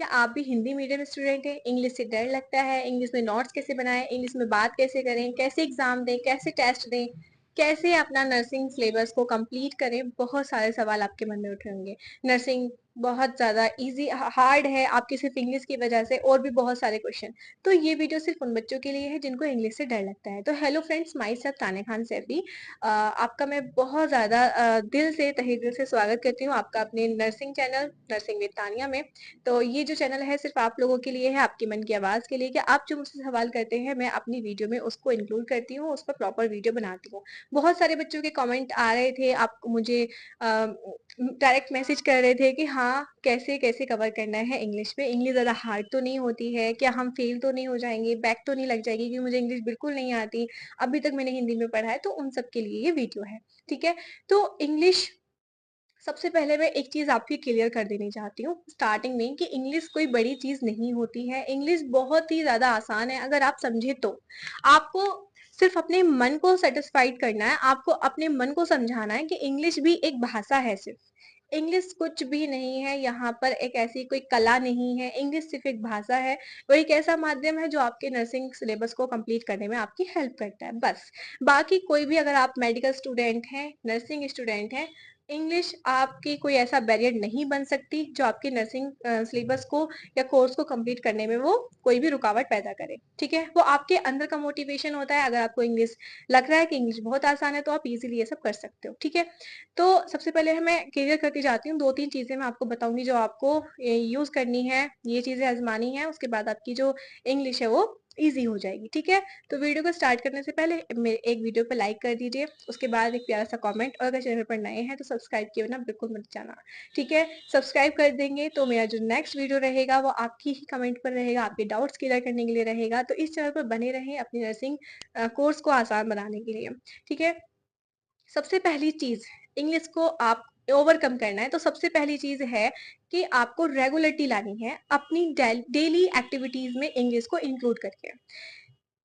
क्या आप भी हिंदी मीडियम स्टूडेंट हैं? इंग्लिश से डर लगता है? इंग्लिश में नोट्स कैसे बनाएं? इंग्लिश में बात कैसे करें? कैसे एग्जाम दें? कैसे टेस्ट दें? कैसे अपना नर्सिंग सिलेबस को कंप्लीट करें? बहुत सारे सवाल आपके मन में उठे होंगे। नर्सिंग बहुत ज्यादा इजी हार्ड है आपकी सिर्फ इंग्लिश की वजह से, और भी बहुत सारे क्वेश्चन। तो ये वीडियो सिर्फ उन बच्चों के लिए है जिनको इंग्लिश से डर लगता है। तो हेलो फ्रेंड्स, माई सेल्फ ताने खान सैफी। आपका मैं बहुत ज्यादा दिल से तहे दिल से स्वागत करती हूँ आपका अपने nursing channel nursing with Tania में। तो ये जो चैनल है सिर्फ आप लोगों के लिए है, आपके मन की आवाज के लिए, कि आप जो मुझसे सवाल करते हैं मैं अपनी वीडियो में उसको इंक्लूड करती हूँ, उस पर प्रॉपर वीडियो बनाती हूँ। बहुत सारे बच्चों के कमेंट आ रहे थे, आप मुझे डायरेक्ट मैसेज कर रहे थे कि हाँ कैसे कैसे कवर करना है इंग्लिश में, इंग्लिश ज्यादा हार्ड तो नहीं होती है क्या, हम फेल तो नहीं हो जाएंगे, बैक तो नहीं लग जाएगी, क्योंकि मुझे इंग्लिश बिल्कुल नहीं आती, अभी तक मैंने हिंदी में पढ़ा है। तो उन सब के लिए ये वीडियो है। ठीक है। तो इंग्लिश, सबसे पहले मैं एक चीज आपकी क्लियर कर देनी चाहती हूँ स्टार्टिंग में, कि इंग्लिश कोई बड़ी चीज नहीं होती है। इंग्लिश बहुत ही ज्यादा आसान है अगर आप समझे तो। आपको सिर्फ अपने मन को सेटिस्फाइड करना है, आपको अपने मन को समझाना है कि इंग्लिश भी एक भाषा है। सिर्फ इंग्लिश कुछ भी नहीं है, यहाँ पर एक ऐसी कोई कला नहीं है। इंग्लिश सिर्फ एक भाषा है, वो एक ऐसा माध्यम है जो आपके नर्सिंग सिलेबस को कंप्लीट करने में आपकी हेल्प करता है, बस। बाकी कोई भी, अगर आप मेडिकल स्टूडेंट हैं, नर्सिंग स्टूडेंट हैं, इंग्लिश आपकी कोई ऐसा बैरियर नहीं बन सकती जो आपके नर्सिंग सिलेबस को या कोर्स को कंप्लीट करने में वो कोई भी रुकावट पैदा करे। ठीक है। वो आपके अंदर का मोटिवेशन होता है। अगर आपको इंग्लिश लग रहा है कि इंग्लिश बहुत आसान है तो आप इजीली ये सब कर सकते हो। ठीक है। तो सबसे पहले मैं क्लियर करती जाती हूँ, दो तीन चीजें मैं आपको बताऊंगी जो आपको यूज करनी है, ये चीजें आजमानी है, उसके बाद आपकी जो इंग्लिश है वो इजी हो जाएगी। ठीक है। तो वीडियो को स्टार्ट करने से पहले मेरे एक वीडियो पे लाइक कर दीजिए, उसके बाद एक प्यारा सा कमेंट, और अगर चैनल पर नए हैं तो सब्सक्राइब किए बिना बिल्कुल मत जाना। ठीक है। सब्सक्राइब कर देंगे तो मेरा जो नेक्स्ट वीडियो रहेगा वो आपकी ही कमेंट पर रहेगा, आपके डाउट्स क्लियर करने के लिए रहेगा। तो इस चैनल पर बने रहें अपनी नर्सिंग कोर्स को आसान बनाने के लिए। ठीक है। सबसे पहली चीज, इंग्लिश को आप ओवरकम करना है तो सबसे पहली चीज है कि आपको रेगुलरिटी लानी है अपनी डेली एक्टिविटीज में, इंग्लिश को इंक्लूड करके।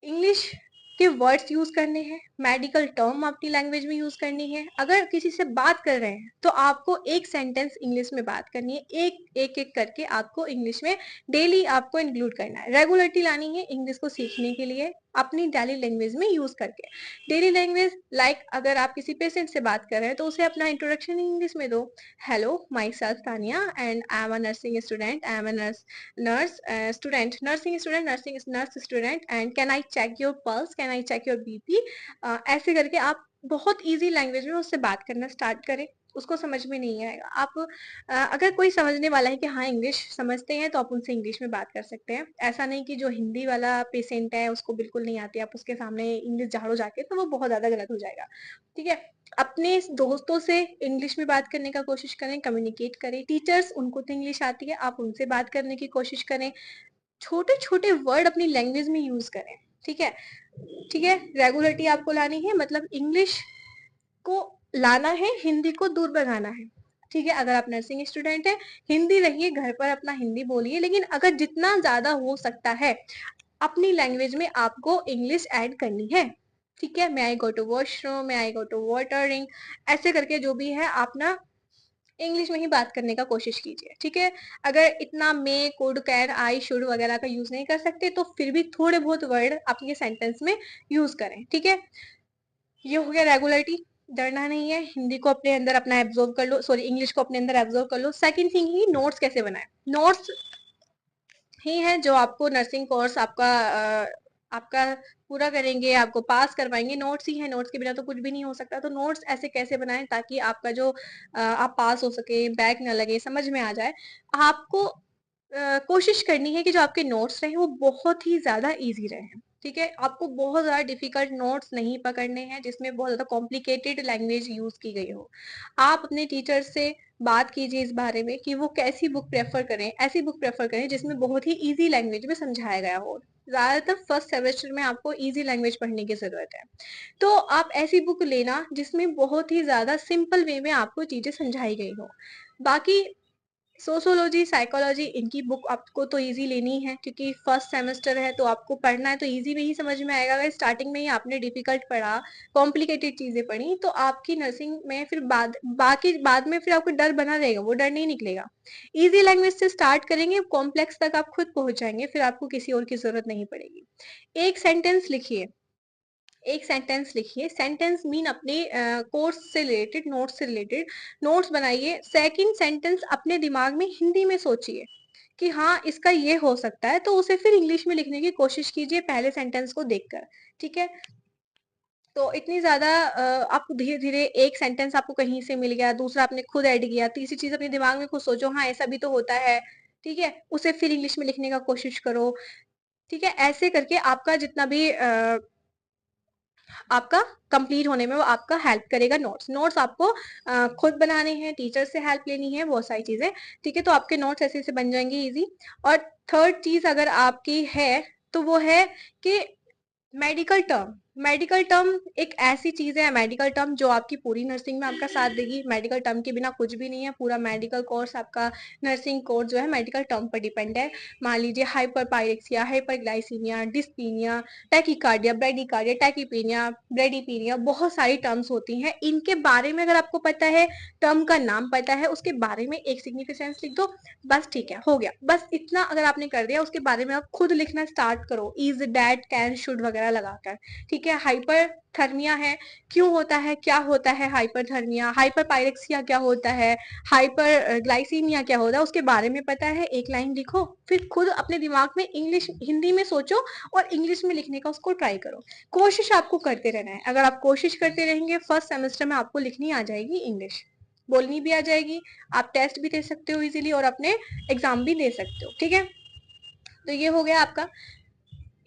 इंग्लिश के वर्ड्स यूज करने हैं, मेडिकल टर्म अपनी लैंग्वेज में यूज करनी है। अगर किसी से बात कर रहे हैं तो आपको एक सेंटेंस इंग्लिश में बात करनी है, एक करके आपको इंग्लिश में डेली आपको इंक्लूड करना है। रेगुलरिटी लानी है इंग्लिश को सीखने के लिए अपनी डेली लैंग्वेज में यूज करके। डेली लैंग्वेज लाइक अगर आप किसी पेशेंट से बात कर रहे हैं तो उसे अपना इंट्रोडक्शन इंग्लिश में दो। Hello, my self Tania and I am a nursing student, I am a student, nursing student, nursing nurse student, and can I check your pulse, can I check your BP। ऐसे करके आप बहुत easy language में उससे बात करना start करें। उसको समझ में नहीं आएगा, आप अगर कोई समझने वाला है कि हाँ इंग्लिश समझते हैं तो आप उनसे इंग्लिश में बात कर सकते हैं। ऐसा नहीं कि जो हिंदी वाला पेशेंट है उसको बिल्कुल नहीं आती, आप उसके सामने इंग्लिश झाड़ो जाके, तो वो बहुत ज्यादा गलत हो जाएगा। ठीक है। अपने दोस्तों से इंग्लिश में बात करने का कोशिश करें, कम्युनिकेट करें। टीचर्स, उनको तो इंग्लिश आती है, आप उनसे बात करने की कोशिश करें। छोटे छोटे वर्ड अपनी लैंग्वेज में यूज करें। ठीक है। ठीक है। रेगुलरिटी आपको लानी है, मतलब इंग्लिश को लाना है, हिंदी को दूर भगाना है। ठीक है। अगर आप नर्सिंग स्टूडेंट है, हिंदी रहिए, घर पर अपना हिंदी बोलिए, लेकिन अगर जितना ज्यादा हो सकता है अपनी लैंग्वेज में आपको इंग्लिश ऐड करनी है। ठीक है। मैं आई गो टू वॉशरूम, मैं आई गो टू वाटरिंग, ऐसे करके जो भी है आप ना इंग्लिश में ही बात करने का कोशिश कीजिए। ठीक है। अगर इतना मे, कुड, कैन, आई, शुड वगैरह का यूज नहीं कर सकते तो फिर भी थोड़े बहुत वर्ड अपने सेंटेंस में यूज करें। ठीक है। ये हो गया रेगुलरिटी। डरना नहीं है, हिंदी को अपने अंदर अपना एब्जॉर्व कर लो, सॉरी इंग्लिश को अपने अंदर एब्जॉर्व कर लो। सेकंड थिंग ही नोट्स कैसे बनाए। नोट्स ही है जो आपको नर्सिंग कोर्स आपका पूरा करेंगे, आपको पास करवाएंगे। नोट्स ही है, नोट्स के बिना तो कुछ भी नहीं हो सकता। तो नोट्स ऐसे कैसे बनाएं ताकि आपका जो आप पास हो सके, बैक ना लगे, समझ में आ जाए। आपको कोशिश करनी है कि जो आपके नोट्स रहे वो बहुत ही ज्यादा इजी रहे। ठीक है। आपको बहुत ज्यादा डिफिकल्ट नोट्स नहीं पकड़ने हैं जिसमें बहुत ज्यादा कॉम्प्लिकेटेड लैंग्वेज यूज की गई हो। आप अपने टीचर से बात कीजिए इस बारे में कि वो कैसी बुक प्रेफर करें, ऐसी बुक प्रेफर करें जिसमें बहुत ही इजी लैंग्वेज में समझाया गया हो। ज्यादातर फर्स्ट सेमेस्टर में आपको इजी लैंग्वेज पढ़ने की जरूरत है, तो आप ऐसी बुक लेना जिसमें बहुत ही ज्यादा सिंपल वे में आपको चीजें समझाई गई हो। बाकी सोशियोलॉजी, साइकोलॉजी, इनकी बुक आपको तो इजी लेनी है, क्योंकि फर्स्ट सेमेस्टर है तो आपको पढ़ना है तो इजी में ही समझ में आएगा। अगर स्टार्टिंग में ही आपने डिफिकल्ट पढ़ा, कॉम्प्लिकेटेड चीजें पढ़ी, तो आपकी नर्सिंग में फिर बाद में फिर आपको डर बना रहेगा, वो डर नहीं निकलेगा। इजी लैंग्वेज से स्टार्ट करेंगे, कॉम्प्लेक्स तक आप खुद पहुंच जाएंगे, फिर आपको किसी और की जरूरत नहीं पड़ेगी। एक सेंटेंस लिखिए, एक सेंटेंस लिखिए, सेंटेंस मीन अपने कोर्स से रिलेटेड, नोट्स से रिलेटेड नोट्स बनाइए। सेकंड सेंटेंस अपने दिमाग में हिंदी में सोचिए कि हाँ इसका ये हो सकता है, तो उसे फिर इंग्लिश में लिखने की कोशिश कीजिए पहले सेंटेंस को देखकर। ठीक है, तो इतनी ज्यादा आपको धीरे धीरे एक सेंटेंस आपको कहीं से मिल गया, दूसरा आपने खुद ऐड किया, तीसरी चीज अपने दिमाग में खुद सोचो हाँ ऐसा भी तो होता है, ठीक है, उसे फिर इंग्लिश में लिखने का कोशिश करो। ठीक है, ऐसे करके आपका जितना भी आपका कंप्लीट होने में वो आपका हेल्प करेगा। नोट्स, नोट्स आपको खुद बनाने हैं, टीचर से हेल्प लेनी है, बहुत सारी चीजें। ठीक है, तो आपके नोट्स ऐसे ऐसे बन जाएंगे इजी। और थर्ड चीज अगर आपकी है तो वो है कि मेडिकल टर्म, मेडिकल टर्म एक ऐसी चीज है, मेडिकल टर्म जो आपकी पूरी नर्सिंग में आपका साथ देगी। मेडिकल टर्म के बिना कुछ भी नहीं है, पूरा मेडिकल कोर्स आपका, नर्सिंग कोर्स जो है मेडिकल टर्म पर डिपेंड है। मान लीजिए hyperpyrexia, hyperglycaemia, dyspnoea, tachycardia, bradycardia, tachypnoea, bradypnoea, बहुत सारी टर्म्स होती हैं। इनके बारे में अगर आपको पता है, टर्म का नाम पता है, उसके बारे में एक सिग्निफिकेंस लिख दो, बस ठीक है, हो गया। बस इतना अगर आपने कर दिया, उसके बारे में आप खुद लिखना स्टार्ट करो, इज, डैट, कैन, शुड वगैरह लगाकर। ठीक है, हाइपर थर्मिया है, क्यों होता है, क्या होता है हाइपरथर्मिया, हाइपर पायरेक्सिया क्या होता है, हाइपर ग्लाइसीमिया क्या होता है, उसके बारे में पता है, एक लाइन लिखो, फिर खुद अपने दिमाग में इंग्लिश हिंदी में सोचो और इंग्लिश में लिखने का उसको ट्राई करो। कोशिश आपको करते रहना है, अगर आप कोशिश करते रहेंगे फर्स्ट सेमेस्टर में आपको लिखनी आ जाएगी इंग्लिश, बोलनी भी आ जाएगी, आप टेस्ट भी दे सकते हो इजीली और अपने एग्जाम भी दे सकते हो। ठीक है, तो ये हो गया आपका।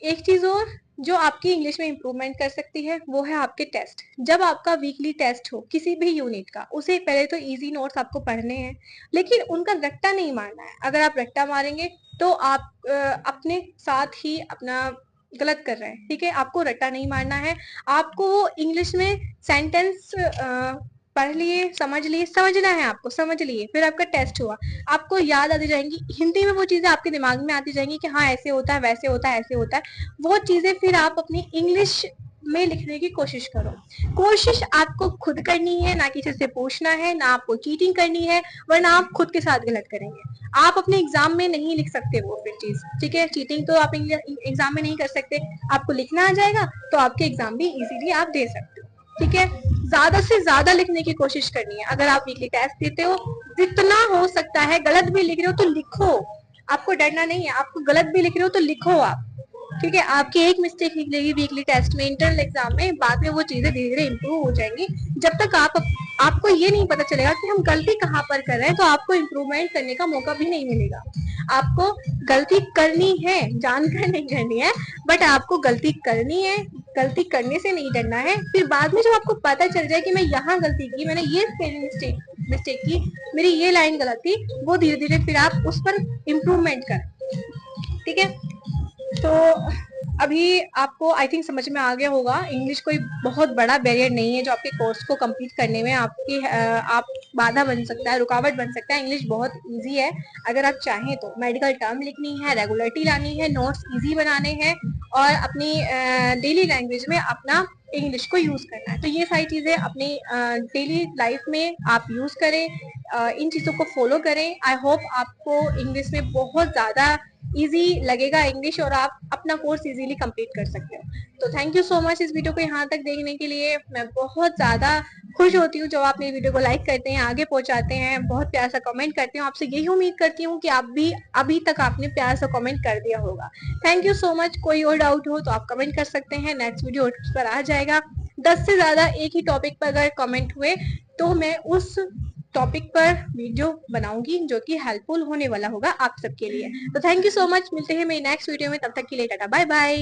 एक चीज और जो आपकी इंग्लिश में इंप्रूवमेंट कर सकती है वो है आपके टेस्ट। जब आपका वीकली टेस्ट हो किसी भी यूनिट का, उसे पहले तो इजी नोट्स आपको पढ़ने हैं, लेकिन उनका रट्टा नहीं मारना है। अगर आप रट्टा मारेंगे तो आप अपने साथ ही अपना गलत कर रहे हैं। ठीक है, आपको रट्टा नहीं मारना है, आपको इंग्लिश में सेंटेंस पढ़ लिए, समझ लिए, समझना है आपको, समझ लिए, फिर आपका टेस्ट हुआ, आपको याद आती जाएंगी हिंदी में, वो चीजें आपके दिमाग में आती जाएंगी कि हाँ ऐसे होता है, वैसे होता है, ऐसे होता है। वो चीजें फिर आप अपनी इंग्लिश में लिखने की कोशिश करो। कोशिश आपको खुद करनी है, ना किसी से पूछना है, ना आपको चीटिंग करनी है, वरना आप खुद के साथ गलत करेंगे। आप अपने एग्जाम में नहीं लिख सकते वो फिर चीज। ठीक है, चीटिंग तो आप एग्जाम में नहीं कर सकते, आपको लिखना आ जाएगा तो आपके एग्जाम भी इजीली आप दे सकते हो। ठीक है, ज्यादा से ज्यादा लिखने की कोशिश करनी है। अगर आप वीकली टेस्ट देते हो, जितना हो सकता है, गलत भी लिख रहे हो तो लिखो, आपको डरना नहीं है, आपको गलत भी लिख रहे हो तो लिखो आप। ठीक है, आपकी एक मिस्टेक निकलेगी वीकली टेस्ट में, इंटरनल एग्जाम में, बाद में वो चीजें धीरे धीरे इंप्रूव हो जाएंगी। जब तक आपको ये नहीं पता चलेगा कि हम गलती कहाँ पर कर रहे हैं, तो आपको इम्प्रूवमेंट करने का मौका भी नहीं मिलेगा। आपको गलती करनी है, जानकर नहीं करनी है, बट आपको गलती करनी है, गलती करने से नहीं डरना है। फिर बाद में जब आपको पता चल जाए कि मैं यहाँ गलती की, मैंने ये स्पेलिंग मिस्टेक की, मेरी ये लाइन गलत थी, वो धीरे धीरे फिर आप उस पर इम्प्रूवमेंट कर। ठीक है, तो अभी आपको आई थिंक समझ में आ गया होगा, इंग्लिश कोई बहुत बड़ा बैरियर नहीं है जो आपके कोर्स को कंप्लीट करने में आपकी आप बाधा बन सकता है, रुकावट बन सकता है। इंग्लिश बहुत इजी है, अगर आप चाहें तो। मेडिकल टर्म लिखनी है, रेगुलरिटी लानी है, नोट्स इजी बनाने हैं और अपनी डेली लैंग्वेज में अपना इंग्लिश को यूज करना है। तो ये सारी चीजें अपनी डेली लाइफ में आप यूज करें, इन चीजों को फॉलो करें। आई होप आपको इंग्लिश में बहुत ज्यादा इजी लगेगा इंग्लिश और आप अपना कोर्स इजीली कंप्लीट कर सकते हो। तो थैंक यू सो मच इस वीडियो को यहाँ तक देखने के लिए। मैं बहुत ज्यादा खुश होती हूँ जब आप मेरी वीडियो को लाइक करते हैं, आगे पहुंचाते हैं, बहुत प्यार सा कमेंट करते हो। आपसे यही उम्मीद करती हूँ कि आप भी अभी तक आपने प्यार सा कमेंट कर दिया होगा। Thank you so much. कोई और डाउट हो तो आप कमेंट कर सकते हैं, नेक्स्ट वीडियो उस पर आ जाएगा। 10 से ज्यादा एक ही टॉपिक पर अगर कमेंट हुए तो मैं उस टॉपिक पर वीडियो बनाऊंगी जो कि हेल्पफुल होने वाला होगा आप सबके लिए। तो थैंक यू सो मच, मिलते हैं मेरी नेक्स्ट वीडियो में, तब तक के लिए टाटा बाय बाय।